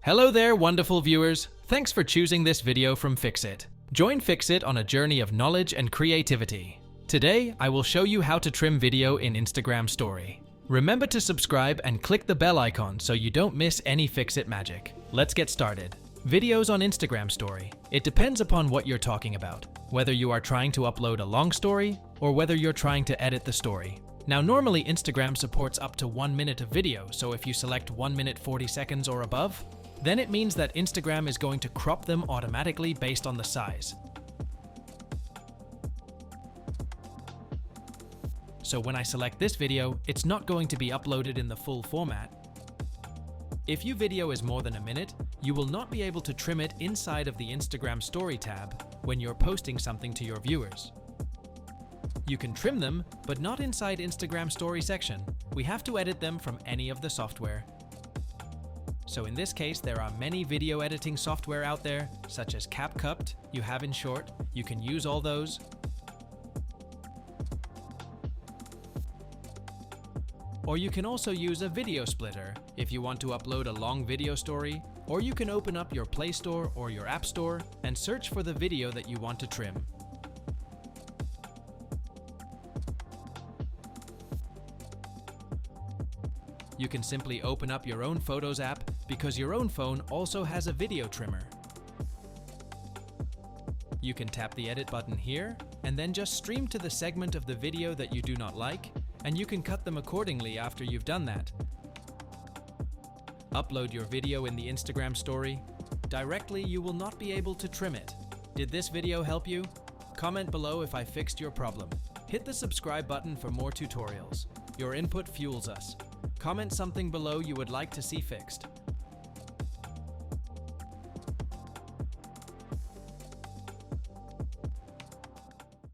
Hello there, wonderful viewers. Thanks for choosing this video from Fixit. Join Fixit on a journey of knowledge and creativity. Today, I will show you how to trim video in Instagram Story. Remember to subscribe and click the bell icon so you don't miss any Fixit magic. Let's get started. Videos on Instagram Story. It depends upon what you're talking about, whether you are trying to upload a long story or whether you're trying to edit the story. Now, normally Instagram supports up to 1 minute of video, so if you select 1 minute 40 seconds or above, then it means that Instagram is going to crop them automatically based on the size. So when I select this video, it's not going to be uploaded in the full format. If your video is more than a minute, you will not be able to trim it inside of the Instagram Story tab when you're posting something to your viewers. You can trim them, but not inside Instagram Story section. We have to edit them from any of the software. So in this case, there are many video editing software out there, such as CapCut, you have InShort. You can use all those. Or you can also use a video splitter if you want to upload a long video story, or you can open up your Play Store or your App Store and search for the video that you want to trim. You can simply open up your own Photos app because your own phone also has a video trimmer. You can tap the edit button here and then just stream to the segment of the video that you do not like, and you can cut them accordingly after you've done that. Upload your video in the Instagram Story. Directly, you will not be able to trim it. Did this video help you? Comment below if I fixed your problem. Hit the subscribe button for more tutorials. Your input fuels us. Comment something below you would like to see fixed.